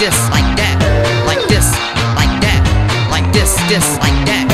this, like that, like this, like that, like this, like that.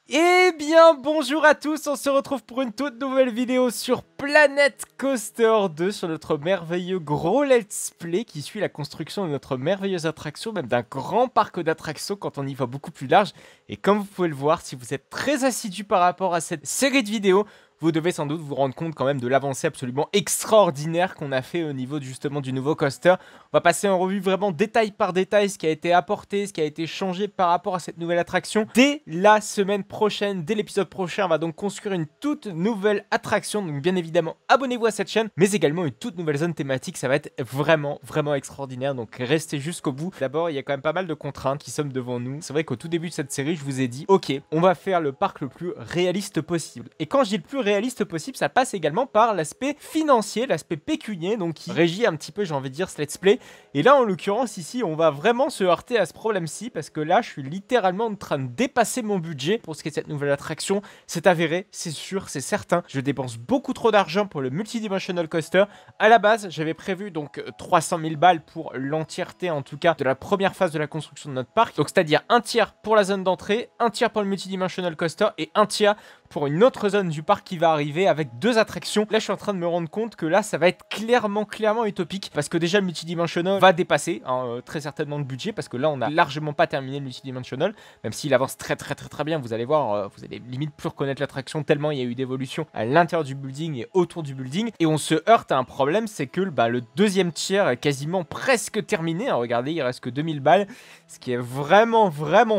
Eh bien bonjour à tous, on se retrouve pour une toute nouvelle vidéo sur Planet Coaster 2 sur notre merveilleux gros let's play qui suit la construction de notre merveilleuse attraction, même d'un grand parc d'attractions quand on y va beaucoup plus large. Et comme vous pouvez le voir, si vous êtes très assidu par rapport à cette série de vidéos, vous devez sans doute vous rendre compte quand même de l'avancée absolument extraordinaire qu'on a fait au niveau justement du nouveau coaster. On va passer en revue vraiment détail par détail ce qui a été apporté, ce qui a été changé par rapport à cette nouvelle attraction. Dès la semaine prochaine, dès l'épisode prochain, on va donc construire une toute nouvelle attraction. Donc bien évidemment, abonnez-vous à cette chaîne, mais également une toute nouvelle zone thématique. Ça va être vraiment extraordinaire, donc restez jusqu'au bout. D'abord, il y a quand même pas mal de contraintes qui sont devant nous. C'est vrai qu'au tout début de cette série, je vous ai dit, ok, on va faire le parc le plus réaliste possible. Et quand je dis le plus réaliste possible, ça passe également par l'aspect financier, l'aspect pécunier, donc qui régit un petit peu, j'ai envie de dire, ce let's play. Et là, en l'occurrence, ici, on va vraiment se heurter à ce problème-ci, parce que là, je suis littéralement en train de dépasser mon budget pour ce qui est de cette nouvelle attraction. C'est avéré, c'est sûr, c'est certain. Je dépense beaucoup trop d'argent pour le multidimensional coaster. À la base, j'avais prévu donc 300 000 balles pour l'entièreté, en tout cas, de la première phase de la construction de notre parc. Donc, c'est-à-dire un tiers pour la zone d'entrée, un tiers pour le multidimensional coaster et un tiers pour une autre zone du parc qui va arriver avec 2 attractions. Là, je suis en train de me rendre compte que là, ça va être clairement utopique parce que déjà, le multidimensional va dépasser très certainement le budget parce que là, on n'a largement pas terminé le multidimensional, même s'il avance très bien. Vous allez voir, vous allez limite plus reconnaître l'attraction tellement il y a eu d'évolution à l'intérieur du building et autour du building. Et on se heurte à un problème, c'est que le deuxième tiers est quasiment presque terminé. Regardez, il reste que 2000 balles, ce qui est vraiment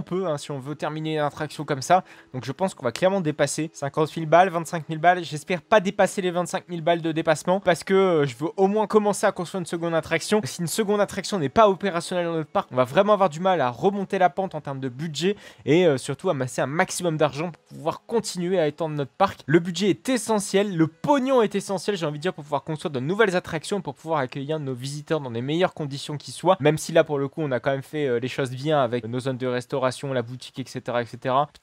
peu si on veut terminer une attraction comme ça. Donc je pense qu'on va clairement dépasser 50 000 balles, 25 000 balles. J'espère pas dépasser les 25 000 balles de dépassement parce que je veux au moins commencer à construire une seconde attraction. Si une seconde attraction n'est pas opérationnelle dans notre parc, on va vraiment avoir du mal à remonter la pente en termes de budget et surtout amasser un maximum d'argent pour pouvoir continuer à étendre notre parc. Le budget est essentiel, le pognon est essentiel, j'ai envie de dire, pour pouvoir construire de nouvelles attractions, pour pouvoir accueillir nos visiteurs dans les meilleures conditions qui soient. Même si là, pour le coup, on a quand même fait les choses bien avec nos zones de restauration, la boutique, etc.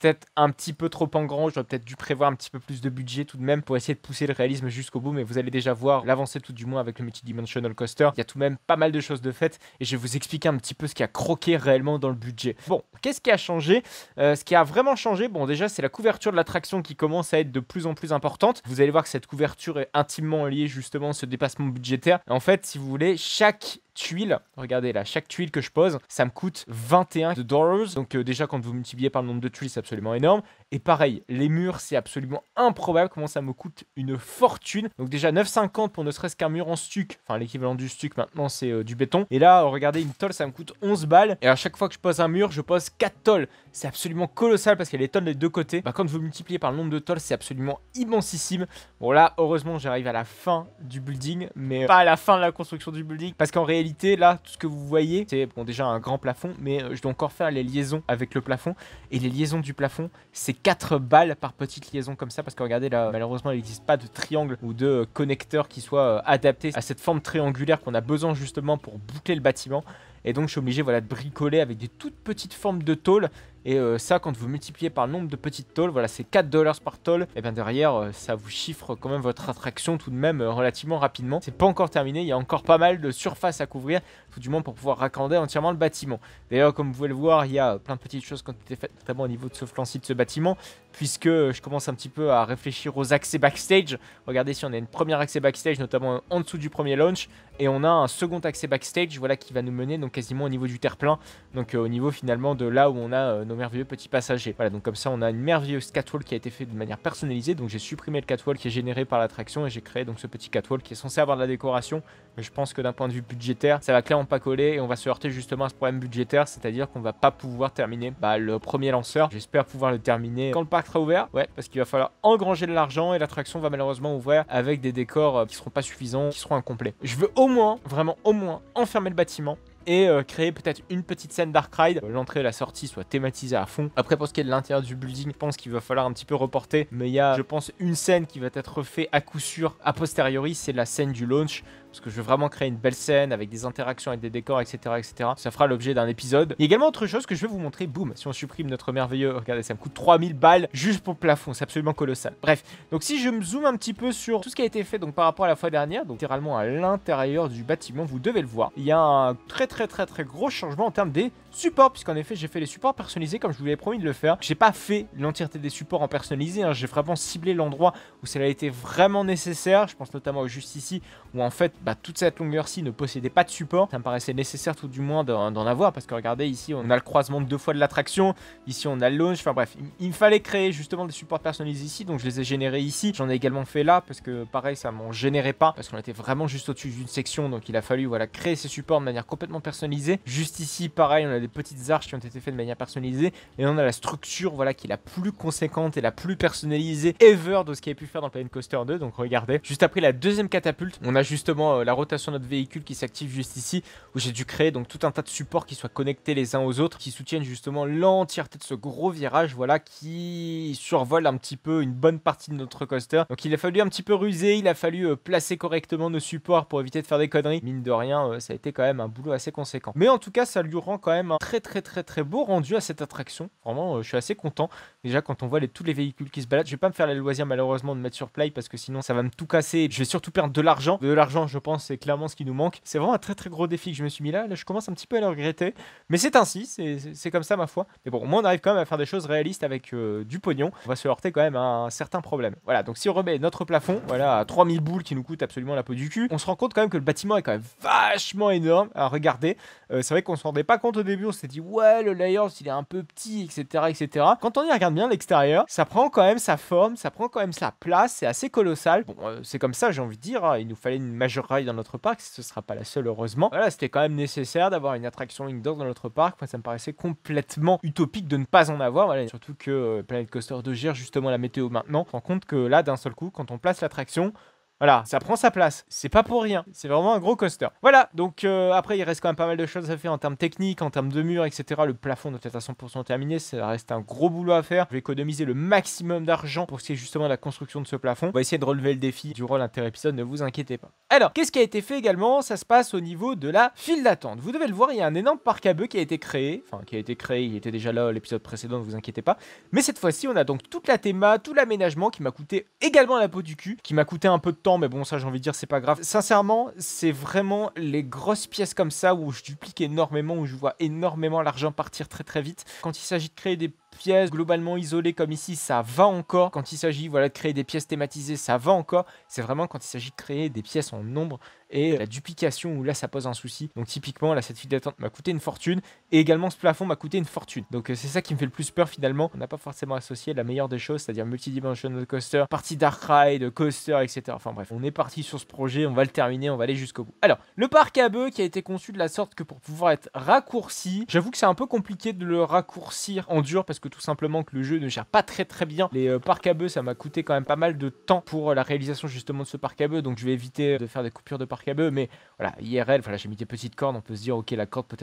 Peut-être un petit peu trop en grand, j'aurais peut-être dû prévoir un petit peu plus de budget tout de même pour essayer de pousser le réalisme jusqu'au bout, mais vous allez déjà voir l'avancée tout du moins avec le multidimensional coaster. Il y a tout de même pas mal de choses de faites et je vais vous expliquer un petit peu ce qui a croqué réellement dans le budget. Bon, qu'est-ce qui a changé? Ce qui a vraiment changé, bon déjà c'est la couverture de l'attraction qui commence à être de plus en plus importante. Vous allez voir que cette couverture est intimement liée justement à ce dépassement budgétaire. En fait, si vous voulez, chaque tuile, regardez là, chaque tuile que je pose, ça me coûte 21 $. Donc déjà quand vous multipliez par le nombre de tuiles, c'est absolument énorme. Et pareil, les murs, c'est absolument improbable comment ça me coûte une fortune. Donc déjà 9,50 pour ne serait-ce qu'un mur en stuc, enfin l'équivalent du stuc maintenant c'est du béton. Et là, regardez, une tôle ça me coûte 11 balles. Et à chaque fois que je pose un mur, je pose 4 tôles. C'est absolument colossal parce qu'il y a les tôles des deux côtés. Quand vous multipliez par le nombre de tôles, c'est absolument immensissime. Bon là, heureusement, j'arrive à la fin du building, mais pas à la fin de la construction du building parce qu'en réalité, là, tout ce que vous voyez, c'est bon déjà un grand plafond, mais je dois encore faire les liaisons avec le plafond. Et les liaisons du plafond, c'est 4 balles par petite liaison comme ça, parce que regardez là, malheureusement, il n'existe pas de triangle ou de connecteur qui soit adapté à cette forme triangulaire qu'on a besoin justement pour boucler le bâtiment. Et donc je suis obligé voilà, de bricoler avec des toutes petites formes de tôle. Et ça, quand vous multipliez par le nombre de petites tôles, voilà, c'est 4 $ par tôle. Et bien derrière, ça vous chiffre quand même votre attraction tout de même relativement rapidement. C'est pas encore terminé, il y a encore pas mal de surface à couvrir, tout du moins pour pouvoir raccorder entièrement le bâtiment. D'ailleurs, comme vous pouvez le voir, il y a plein de petites choses qui ont été faites, notamment au niveau de ce flanc-ci de ce bâtiment, puisque je commence un petit peu à réfléchir aux accès backstage. Regardez, si on a une première accès backstage, notamment en dessous du premier launch, et on a un second accès backstage, voilà, qui va nous mener donc quasiment au niveau du terre-plein, donc au niveau finalement de là où on a nos merveilleux petits passagers. Voilà, donc comme ça on a une merveilleuse catwalk qui a été faite de manière personnalisée. Donc j'ai supprimé le catwalk qui est généré par l'attraction et j'ai créé donc ce petit catwalk qui est censé avoir de la décoration, mais je pense que d'un point de vue budgétaire, ça va clairement pas coller et on va se heurter justement à ce problème budgétaire, c'est-à-dire qu'on va pas pouvoir terminer le premier lanceur. J'espère pouvoir le terminer quand le parc sera ouvert, ouais, parce qu'il va falloir engranger de l'argent et l'attraction va malheureusement ouvrir avec des décors qui seront pas suffisants, qui seront incomplets. Je veux au moins, vraiment au moins, enfermer le bâtiment et créer peut-être une petite scène Dark Ride, l'entrée et la sortie soient thématisées à fond. Après, pour ce qui est de l'intérieur du building, je pense qu'il va falloir un petit peu reporter, mais il y a, je pense, une scène qui va être faite à coup sûr a posteriori, c'est la scène du launch. parce que je veux vraiment créer une belle scène avec des interactions avec des décors, etc., etc. Ça fera l'objet d'un épisode. Il y a également autre chose que je vais vous montrer. Boum, si on supprime notre merveilleux, regardez, ça me coûte 3000 balles juste pour le plafond, c'est absolument colossal. Bref, donc si je me zoome un petit peu sur tout ce qui a été fait donc par rapport à la fois dernière, donc littéralement à l'intérieur du bâtiment, vous devez le voir, il y a un très gros changement en termes des supports, puisqu'en effet j'ai fait les supports personnalisés comme je vous l'avais promis de le faire. J'ai pas fait l'entièreté des supports en personnalisé, hein. J'ai vraiment ciblé l'endroit où cela a été vraiment nécessaire. Je pense notamment juste ici où en fait toute cette longueur-ci ne possédait pas de support. Ça me paraissait nécessaire tout du moins d'en avoir, parce que regardez ici on a le croisement de 2 fois de l'attraction, ici on a le launch, enfin bref, il me fallait créer justement des supports personnalisés ici, donc je les ai générés ici. J'en ai également fait là parce que pareil ça m'en générait pas, parce qu'on était vraiment juste au-dessus d'une section, donc il a fallu voilà créer ces supports de manière complètement personnalisée. Juste ici pareil, on a des petites arches qui ont été faites de manière personnalisée, et on a la structure voilà qui est la plus conséquente et la plus personnalisée ever de ce qu'il a pu faire dans Planet Coaster 2. Donc regardez, juste après la deuxième catapulte, on a justement la rotation de notre véhicule qui s'active juste ici, où j'ai dû créer donc tout un tas de supports qui soient connectés les uns aux autres, qui soutiennent justement l'entièreté de ce gros virage, voilà, qui survole un petit peu une bonne partie de notre coaster. Donc il a fallu un petit peu ruser, il a fallu placer correctement nos supports pour éviter de faire des conneries. Mine de rien, ça a été quand même un boulot assez conséquent. Mais en tout cas, ça lui rend quand même un très beau rendu à cette attraction. Vraiment, je suis assez content. Déjà, quand on voit tous les véhicules qui se baladent, je vais pas me faire les loisirs malheureusement de mettre sur play parce que sinon ça va me tout casser. Je vais surtout perdre de l'argent. De l'argent, je pense, c'est clairement ce qui nous manque. C'est vraiment un très gros défi que je me suis mis là. Là, je commence un petit peu à le regretter. Mais c'est ainsi, c'est comme ça ma foi. Mais bon, au moins on arrive quand même à faire des choses réalistes avec du pognon. On va se heurter quand même à un certain problème. Voilà, donc si on remet notre plafond, voilà, à 3000 boules qui nous coûte absolument la peau du cul, on se rend compte quand même que le bâtiment est quand même vachement énorme à regarder. C'est vrai qu'on se rendait pas compte au début, on s'était dit ouais, le layout il est un peu petit, etc. Quand on y regarde bien l'extérieur, ça prend quand même sa forme, ça prend quand même sa place, c'est assez colossal. Bon, c'est comme ça, j'ai envie de dire, hein. Il nous fallait une Major Ride dans notre parc, ce sera pas la seule heureusement. Voilà, c'était quand même nécessaire d'avoir une attraction indoor dans notre parc. Moi, ça me paraissait complètement utopique de ne pas en avoir. Voilà, surtout que Planet Coaster 2 gère justement la météo maintenant. On se rend compte que là, d'un seul coup, quand on place l'attraction, voilà, ça prend sa place. C'est pas pour rien. C'est vraiment un gros coaster. Voilà, donc après, il reste quand même pas mal de choses à faire en termes techniques, en termes de murs, etc. Le plafond doit être à 100% terminé. Ça reste un gros boulot à faire. Je vais économiser le maximum d'argent pour ce qui est justement la construction de ce plafond. On va essayer de relever le défi durant l'inter-épisode, ne vous inquiétez pas. Alors, qu'est-ce qui a été fait également? Ça se passe au niveau de la file d'attente. Vous devez le voir, il y a un énorme parc à bœufs qui a été créé. Enfin, qui a été créé, il était déjà là l'épisode précédent, ne vous inquiétez pas. Mais cette fois-ci, on a donc toute la théma, tout l'aménagement qui m'a coûté également la peau du cul, qui m'a coûté un peu de temps, mais bon, ça, j'ai envie de dire, c'est pas grave. Sincèrement, c'est vraiment les grosses pièces comme ça où je duplique énormément, où je vois énormément l'argent partir très vite. Quand il s'agit de créer des pièces globalement isolées comme ici, ça va encore. Quand il s'agit voilà, de créer des pièces thématisées, ça va encore. C'est vraiment quand il s'agit de créer des pièces en nombre et la duplication où là ça pose un souci. Donc typiquement là cette file d'attente m'a coûté une fortune et également ce plafond m'a coûté une fortune. Donc c'est ça qui me fait le plus peur finalement. On n'a pas forcément associé la meilleure des choses, c'est-à-dire multidimensional coaster, partie dark ride, coaster, etc. Enfin bref, on est parti sur ce projet, on va le terminer, on va aller jusqu'au bout. Alors le parc à bœufs qui a été conçu de la sorte que pour pouvoir être raccourci, j'avoue que c'est un peu compliqué de le raccourcir en dur parce que tout simplement que le jeu ne gère pas très bien les parcs à bœufs. Ça m'a coûté quand même pas mal de temps pour la réalisation justement de ce parc à bœufs, donc je vais éviter de faire des coupures de parc à bœufs, mais voilà, IRL, voilà, j'ai mis des petites cordes, on peut se dire ok, la corde peut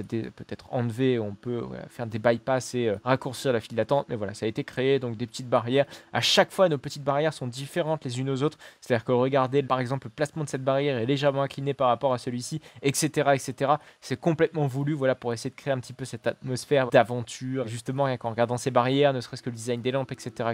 être enlevée, on peut faire des bypass et raccourcir la file d'attente, mais voilà, ça a été créé, donc des petites barrières. À chaque fois, nos petites barrières sont différentes les unes aux autres, c'est-à-dire que regardez, par exemple, le placement de cette barrière est légèrement incliné par rapport à celui-ci, etc. C'est complètement voulu, voilà, pour essayer de créer un petit peu cette atmosphère d'aventure, justement, rien qu'en regardant ces barrières, ne serait-ce que le design des lampes, etc.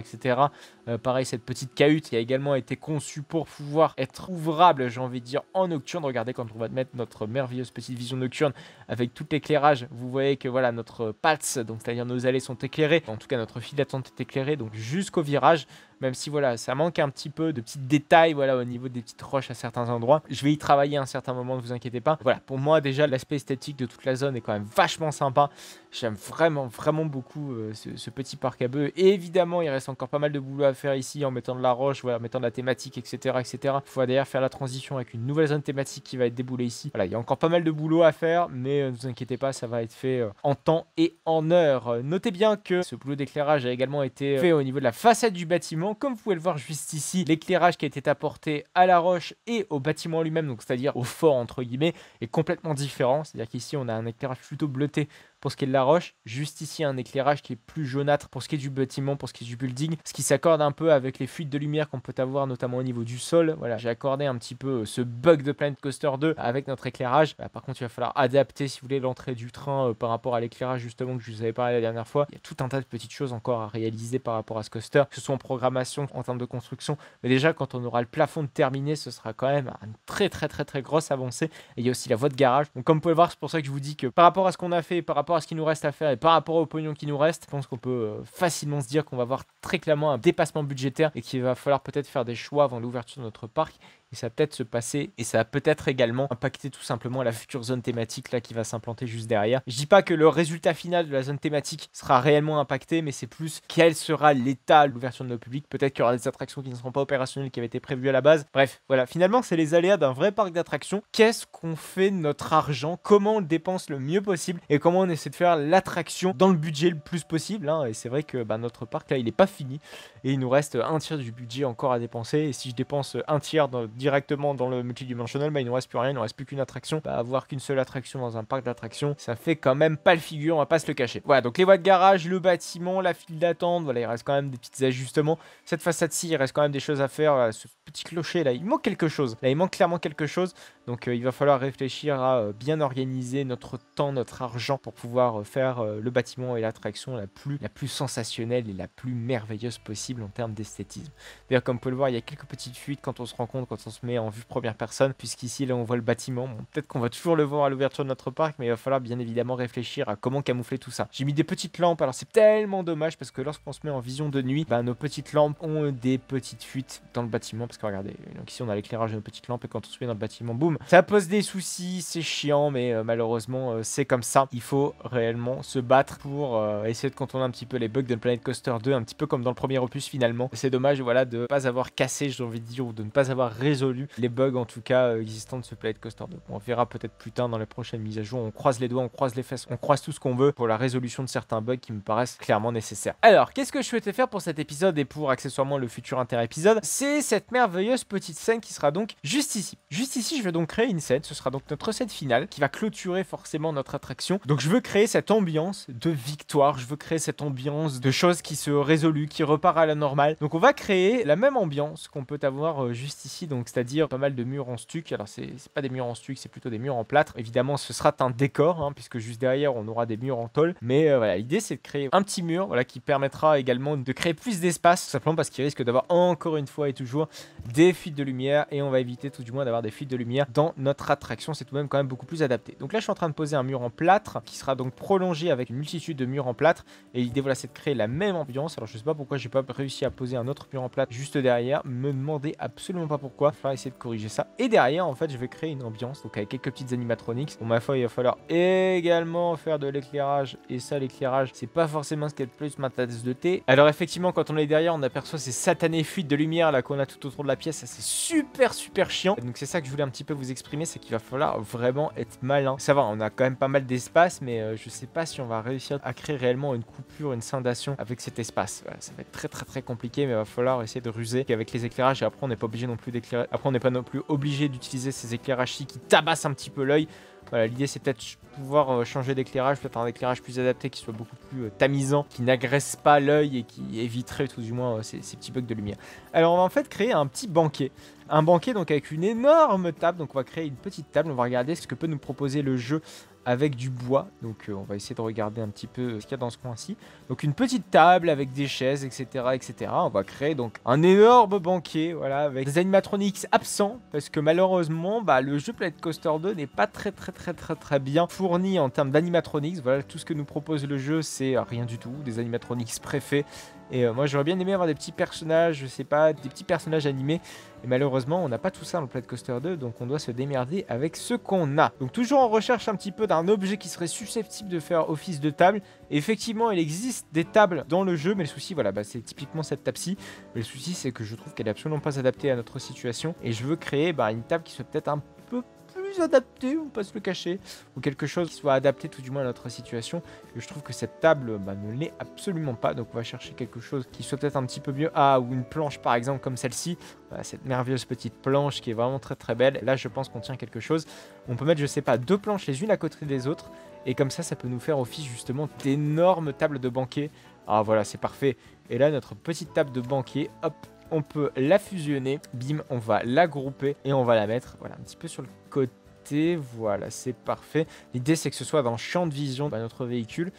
Pareil, cette petite cahute qui a également été conçue pour pouvoir être ouvrable, j'ai envie de dire, en nocturne. Regardez quand on va mettre notre merveilleuse petite vision nocturne avec tout l'éclairage, vous voyez que voilà, notre PATS, donc c'est-à-dire nos allées sont éclairées, en tout cas notre file d'attente est éclairée, donc jusqu'au virage, même si voilà, ça manque un petit peu de petits détails, voilà, au niveau des petites roches à certains endroits. Je vais y travailler à un certain moment, ne vous inquiétez pas. Voilà, pour moi déjà l'aspect esthétique de toute la zone est quand même vachement sympa. J'aime vraiment beaucoup ce petit parc à bœufs. Et évidemment, il reste encore pas mal de boulot à faire ici en mettant de la roche, voilà, en mettant de la thématique, etc. Il faut d'ailleurs faire la transition avec une nouvelle zone thématique qui va être déboulée ici. Voilà, il y a encore pas mal de boulot à faire, mais ne vous inquiétez pas, ça va être fait en temps et en heure. Notez bien que ce boulot d'éclairage a également été fait au niveau de la façade du bâtiment. Comme vous pouvez le voir juste ici, l'éclairage qui a été apporté à la roche et au bâtiment lui-même, donc c'est-à-dire au fort entre guillemets, est complètement différent. C'est-à-dire qu'ici on a un éclairage plutôt bleuté pour ce qui est de la roche. Juste ici, un éclairage qui est plus jaunâtre pour ce qui est du bâtiment, pour ce qui est du building, ce qui s'accorde un peu avec les fuites de lumière qu'on peut avoir notamment au niveau du sol. Voilà, j'ai accordé un petit peu ce bug de Planet Coaster 2 avec notre éclairage. Par contre, il va falloir adapter, si vous voulez, l'entrée du train par rapport à l'éclairage justement que je vous avais parlé la dernière fois. Il y a tout un tas de petites choses encore à réaliser par rapport à ce coaster, que ce soit en programmation, en termes de construction. Mais déjà, quand on aura le plafond de terminé, ce sera quand même une très grosse avancée. Et il y a aussi la voie de garage. Donc comme vous pouvez le voir, c'est pour ça que je vous dis que par rapport à ce qu'on a fait, par rapport à ce qu'il nous reste à faire et par rapport au pognon qui nous reste, je pense qu'on peut facilement se dire qu'on va avoir très clairement un dépassement budgétaire et qu'il va falloir peut-être faire des choix avant l'ouverture de notre parc. Et ça va peut-être se passer, et ça va peut-être également impacter tout simplement la future zone thématique là qui va s'implanter juste derrière. Je dis pas que le résultat final de la zone thématique sera réellement impacté, mais c'est plus quel sera l'état de l'ouverture de nos publics. Peut-être qu'il y aura des attractions qui ne seront pas opérationnelles qui avaient été prévues à la base. Bref, voilà, finalement c'est les aléas d'un vrai parc d'attractions. Qu'est-ce qu'on fait de notre argent? Comment on le dépense le mieux possible? Et comment on essaie de faire l'attraction dans le budget le plus possible, hein. Et c'est vrai que notre parc là il n'est pas fini. Et il nous reste un tiers du budget encore à dépenser. Et si je dépense un tiers directement dans le multidimensionnel, il ne nous reste plus rien, il ne nous reste plus qu'une attraction. Avoir qu'une seule attraction dans un parc d'attractions, ça fait quand même pas le figure, on va pas se le cacher. Voilà, donc les voies de garage, le bâtiment, la file d'attente, voilà, il reste quand même des petits ajustements. Cette façade-ci, il reste quand même des choses à faire. Voilà, ce petit clocher là, il manque quelque chose. Là, il manque clairement quelque chose. Donc il va falloir réfléchir à bien organiser notre temps, notre argent pour pouvoir faire le bâtiment et l'attraction la plus sensationnelle et la plus merveilleuse possible en termes d'esthétisme. D'ailleurs, comme vous pouvez le voir, il y a quelques petites fuites quand on se rend compte, quand on se met en vue première personne, puisqu'ici là on voit le bâtiment. Bon, peut-être qu'on va toujours le voir à l'ouverture de notre parc, mais il va falloir bien évidemment réfléchir à comment camoufler tout ça. J'ai mis des petites lampes, alors c'est tellement dommage parce que lorsqu'on se met en vision de nuit, nos petites lampes ont des petites fuites dans le bâtiment, parce que regardez, donc ici on a l'éclairage de nos petites lampes et quand on se met dans le bâtiment, boum, ça pose des soucis, c'est chiant, mais malheureusement c'est comme ça. Il faut réellement se battre pour essayer de contourner un petit peu les bugs de Planet Coaster 2, un petit peu comme dans le premier opus finalement. C'est dommage, voilà, de ne pas avoir cassé, j'ai envie de dire, ou de ne pas avoir résolu les bugs en tout cas existants de ce Planet Coaster 2. On verra peut-être plus tard dans les prochaines mises à jour. On croise les doigts, on croise les fesses, on croise tout ce qu'on veut pour la résolution de certains bugs qui me paraissent clairement nécessaires. Alors, qu'est-ce que je souhaitais faire pour cet épisode et pour accessoirement le futur inter-épisode? C'est cette merveilleuse petite scène qui sera donc juste ici. Juste ici, je vais donc créer une scène. Ce sera donc notre scène finale qui va clôturer forcément notre attraction. Donc, je veux créer cette ambiance de victoire. Je veux créer cette ambiance de choses qui se résolent, qui repart à la normale. Donc, on va créer la même ambiance qu'on peut avoir juste ici. Donc, c'est-à-dire pas mal de murs en stuc. Alors, c'est pas des murs en stuc, c'est plutôt des murs en plâtre. Évidemment, ce sera un décor, hein, puisque juste derrière, on aura des murs en tôle. Mais voilà, l'idée, c'est de créer un petit mur, voilà, qui permettra également de créer plus d'espace, simplement parce qu'il risque d'avoir encore une fois et toujours des fuites de lumière, et on va éviter tout du moins d'avoir des fuites de lumière dans notre attraction. C'est tout de même quand même beaucoup plus adapté. Donc là, je suis en train de poser un mur en plâtre qui sera donc prolongé avec une multitude de murs en plâtre. Et l'idée, voilà, c'est de créer la même ambiance. Alors, je sais pas pourquoi j'ai pas réussi à poser un autre mur en plâtre juste derrière. Me demandez absolument pas pourquoi. Il va falloir essayer de corriger ça. Et derrière, en fait, je vais créer une ambiance, donc avec quelques petites animatronics. Bon, ma foi, il va falloir également faire de l'éclairage. Et ça, l'éclairage, c'est pas forcément ce qui est le plus ma tasse de thé. Alors, effectivement, quand on est derrière, on aperçoit ces satanées fuites de lumière là qu'on a tout autour de la pièce. Ça, c'est super chiant. Donc, c'est ça que je voulais un petit peu vous exprimer, c'est qu'il va falloir vraiment être malin. Ça va, on a quand même pas mal d'espace, mais je sais pas si on va réussir à créer réellement une coupure, une scindation avec cet espace. Voilà, ça va être très compliqué, mais il va falloir essayer de ruser avec les éclairages. Et après, on n'est pas obligé non plus d'éclairer. Après, on n'est pas non plus obligé d'utiliser ces éclairages-ci qui tabassent un petit peu l'œil. Voilà, l'idée c'est peut-être pouvoir changer d'éclairage, peut-être un éclairage plus adapté qui soit beaucoup plus tamisant, qui n'agresse pas l'œil et qui éviterait tout du moins ces petits bugs de lumière. Alors on va en fait créer un petit banquet. Un banquet donc avec une énorme table, donc on va créer une petite table, on va regarder ce que peut nous proposer le jeu avec du bois. Donc on va essayer de regarder un petit peu ce qu'il y a dans ce coin-ci. Donc une petite table avec des chaises, etc. On va créer donc un énorme banquet, voilà, avec des animatronics absents, parce que malheureusement, le jeu Planet Coaster 2 n'est pas très bien fourni en termes d'animatronics. Voilà, tout ce que nous propose le jeu, c'est rien du tout, des animatronics préfaits. Et moi j'aurais bien aimé avoir des petits personnages, je sais pas, des petits personnages animés. Et malheureusement on n'a pas tout ça dans le Planet Coaster 2, donc on doit se démerder avec ce qu'on a. Donc toujours en recherche un petit peu d'un objet qui serait susceptible de faire office de table. Et effectivement il existe des tables dans le jeu, mais le souci voilà, c'est typiquement cette table-ci. Mais le souci c'est que je trouve qu'elle est absolument pas adaptée à notre situation. Et je veux créer une table qui soit peut-être un peu plus adapté, on peut se le cacher, ou quelque chose qui soit adapté tout du moins à notre situation. Et je trouve que cette table ne l'est absolument pas, donc on va chercher quelque chose qui soit peut-être un petit peu mieux. Ou une planche par exemple comme celle-ci, cette merveilleuse petite planche qui est vraiment très belle. Là je pense qu'on tient quelque chose. On peut mettre, je sais pas, deux planches les unes à côté des autres, Et comme ça peut nous faire office justement d'énormes tables de banquet. Ah voilà, c'est parfait. Et là, notre petite table de banquet, hop, on peut la fusionner. Bim, on va la grouper et on va la mettre, voilà, un petit peu sur le côté. Voilà, c'est parfait. L'idée, c'est que ce soit dans le champ de vision de notre véhicule.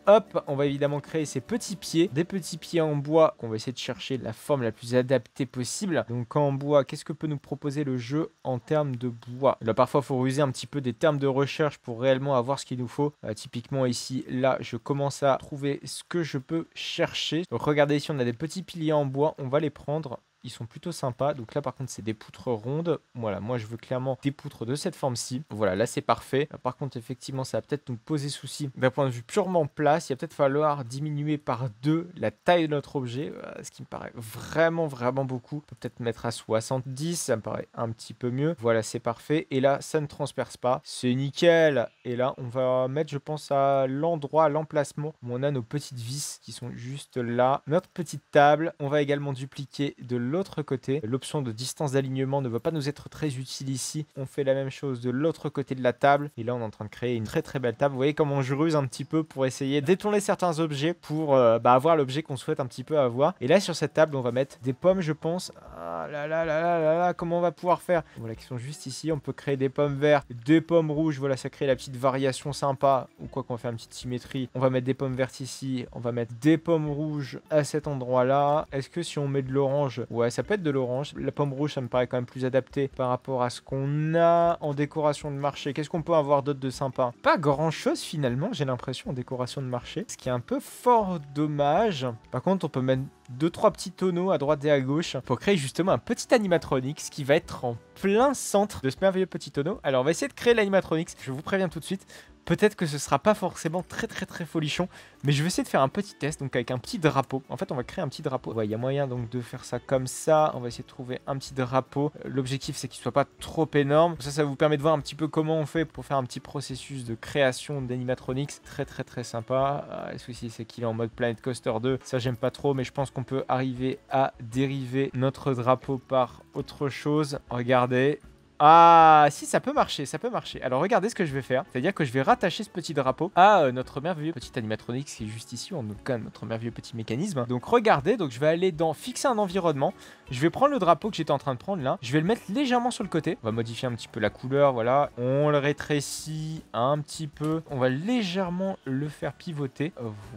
Hop, on va évidemment créer ces petits pieds, des petits pieds en bois qu'on va essayer de chercher la forme la plus adaptée possible. Donc en bois, qu'est-ce que peut nous proposer le jeu en termes de bois? Là, parfois, il faut ruser un petit peu des termes de recherche pour réellement avoir ce qu'il nous faut. Typiquement ici, là, je commence à trouver ce que je peux chercher. Donc regardez ici, on a des petits piliers en bois, on va les prendre. Ils sont plutôt sympas. Donc là, par contre, c'est des poutres rondes. Voilà, moi, je veux clairement des poutres de cette forme-ci. Voilà, là, c'est parfait. Par contre, effectivement, ça va peut-être nous poser souci d'un point de vue purement place. Il va peut-être falloir diminuer par 2 la taille de notre objet, ce qui me paraît vraiment, vraiment beaucoup. On peut peut-être mettre à 70. Ça me paraît un petit peu mieux. Voilà, c'est parfait. Et là, ça ne transperce pas. C'est nickel. Et là, on va mettre, je pense, à l'endroit, à l'emplacement où on a nos petites vis qui sont juste là. Notre petite table. On va également dupliquer de l'autre côté. L'option de distance d'alignement ne va pas nous être très utile ici. On fait la même chose de l'autre côté de la table. Et là, on est en train de créer une très très belle table. Vous voyez comment je ruse un petit peu pour essayer de détourner certains objets pour avoir l'objet qu'on souhaite un petit peu avoir. Et là, sur cette table, on va mettre des pommes, je pense. Ah là là là là là là, comment on va pouvoir faire? Voilà, qui sont juste ici. On peut créer des pommes vertes, des pommes rouges. Voilà, ça crée la petite variation sympa. Ou quoi qu'on va faire une petite symétrie. On va mettre des pommes vertes ici. On va mettre des pommes rouges à cet endroit-là. Est-ce que si on met de l'orange... Ouais, ça peut être de l'orange. La pomme rouge, ça me paraît quand même plus adapté par rapport à ce qu'on a en décoration de marché. Qu'est-ce qu'on peut avoir d'autre de sympa? Pas grand-chose finalement, j'ai l'impression, en décoration de marché. Ce qui est un peu fort dommage. Par contre, on peut mettre 2-3 petits tonneaux à droite et à gauche pour créer justement un petit animatronics qui va être en plein centre de ce merveilleux petit tonneau. Alors, on va essayer de créer l'animatronics. Je vous préviens tout de suite. Peut-être que ce sera pas forcément très folichon, mais je vais essayer de faire un petit test, donc avec un petit drapeau. En fait, on va créer un petit drapeau. Il y a moyen donc de faire ça comme ça. On va essayer de trouver un petit drapeau. L'objectif, c'est qu'il soit pas trop énorme. Ça vous permet de voir un petit peu comment on fait pour faire un petit processus de création d'animatronics. Très sympa. Est-ce que c'est qu'il est en mode Planet Coaster 2? Ça, j'aime pas trop, mais je pense qu'on peut arriver à dériver notre drapeau par autre chose. Regardez. Ah, si, ça peut marcher, ça peut marcher. Alors, regardez ce que je vais faire. C'est-à-dire que je vais rattacher ce petit drapeau à notre merveilleux petit animatronique qui est juste ici, en tout cas notre merveilleux petit mécanisme. Donc, regardez, donc je vais aller dans fixer un environnement. Je vais prendre le drapeau que j'étais en train de prendre là. Je vais le mettre légèrement sur le côté. On va modifier un petit peu la couleur, voilà. On le rétrécit un petit peu. On va légèrement le faire pivoter.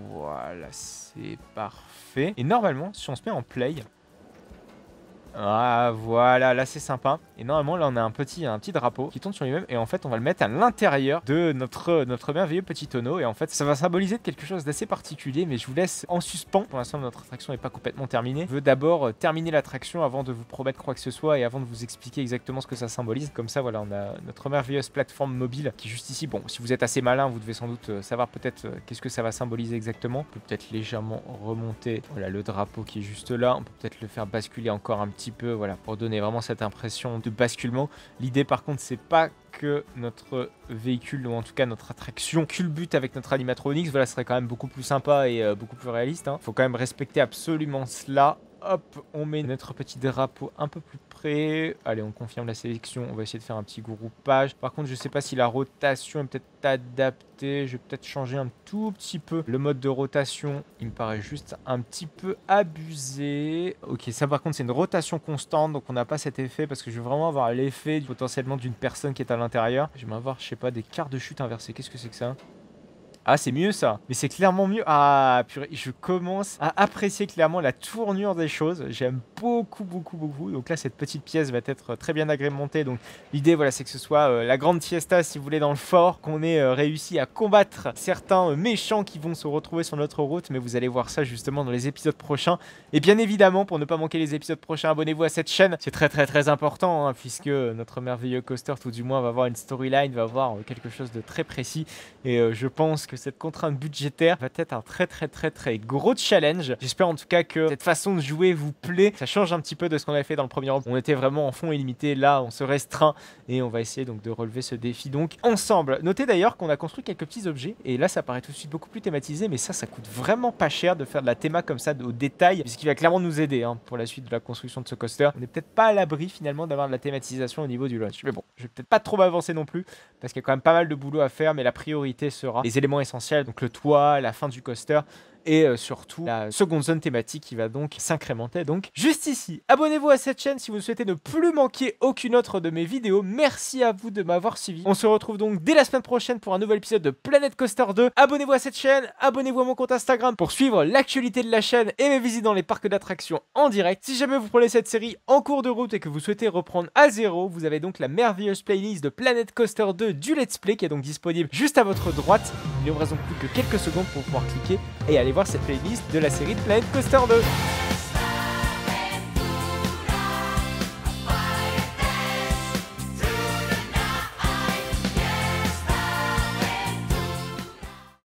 Voilà, c'est parfait. Et normalement, si on se met en play... Ah voilà, là c'est sympa. Et normalement là on a un petit drapeau qui tourne sur lui-même. Et en fait on va le mettre à l'intérieur de notre merveilleux petit tonneau. Et en fait ça va symboliser quelque chose d'assez particulier. Mais je vous laisse en suspens. Pour l'instant notre attraction n'est pas complètement terminée. Je veux d'abord terminer l'attraction avant de vous promettre quoi que ce soit. Et avant de vous expliquer exactement ce que ça symbolise. Comme ça voilà, on a notre merveilleuse plateforme mobile qui est juste ici. Bon, si vous êtes assez malin, vous devez sans doute savoir peut-être qu'est-ce que ça va symboliser exactement. On peut peut-être légèrement remonter, voilà, le drapeau qui est juste là. On peut peut-être le faire basculer encore un petit peu, voilà, pour donner vraiment cette impression de basculement. L'idée par contre c'est pas que notre véhicule, ou en tout cas notre attraction, culbute avec notre animatronics. Voilà, ce serait quand même beaucoup plus sympa et beaucoup plus réaliste, hein. Faut quand même respecter absolument cela. Hop, on met notre petit drapeau un peu plus près. Allez, on confirme la sélection. On va essayer de faire un petit groupage. Par contre, je sais pas si la rotation est peut-être adaptée. Je vais peut-être changer un tout petit peu le mode de rotation. Il me paraît juste un petit peu abusé. Ok, ça par contre, c'est une rotation constante. Donc, on n'a pas cet effet parce que je veux vraiment avoir l'effet potentiellement d'une personne qui est à l'intérieur. Je vais avoir, je sais pas, des quarts de chute inversés. Qu'est-ce que c'est que ça ? Ah, c'est mieux ça. Mais c'est clairement mieux. Ah, purée, je commence à apprécier clairement la tournure des choses. J'aime beaucoup. Donc là, cette petite pièce va être très bien agrémentée. Donc l'idée, voilà, c'est que ce soit la grande fiesta, si vous voulez, dans le fort. Qu'on ait réussi à combattre certains méchants qui vont se retrouver sur notre route. Mais vous allez voir ça justement dans les épisodes prochains. Et bien évidemment, pour ne pas manquer les épisodes prochains, abonnez-vous à cette chaîne. C'est très important, hein, puisque notre merveilleux coaster, tout du moins, va avoir une storyline, va avoir quelque chose de très précis. Et je pense que que cette contrainte budgétaire va être un très gros challenge. J'espère en tout cas que cette façon de jouer vous plaît. Ça change un petit peu de ce qu'on avait fait dans le premier round. On était vraiment en fond illimité. Là, on se restreint et on va essayer donc de relever ce défi donc ensemble. Notez d'ailleurs qu'on a construit quelques petits objets et là, ça paraît tout de suite beaucoup plus thématisé, mais ça coûte vraiment pas cher de faire de la théma comme ça au détail, puisqu'il va clairement nous aider pour la suite de la construction de ce coaster. On n'est peut-être pas à l'abri finalement d'avoir de la thématisation au niveau du launch. Mais bon, je vais peut-être pas trop m'avancer non plus, parce qu'il y a quand même pas mal de boulot à faire, mais la priorité sera les éléments essentiels, donc le toit, la fin du coaster, et surtout la seconde zone thématique qui va donc s'incrémenter donc juste ici. Abonnez-vous à cette chaîne si vous souhaitez ne plus manquer aucune autre de mes vidéos. Merci à vous de m'avoir suivi. On se retrouve donc dès la semaine prochaine pour un nouvel épisode de Planet Coaster 2. Abonnez-vous à cette chaîne, abonnez-vous à mon compte Instagram pour suivre l'actualité de la chaîne et mes visites dans les parcs d'attractions en direct. Si jamais vous prenez cette série en cours de route et que vous souhaitez reprendre à zéro, vous avez donc la merveilleuse playlist de Planet Coaster 2 du Let's Play qui est donc disponible juste à votre droite. Il ne vous reste donc plus que quelques secondes pour pouvoir cliquer et aller voir cette playlist de la série de Planet Coaster 2.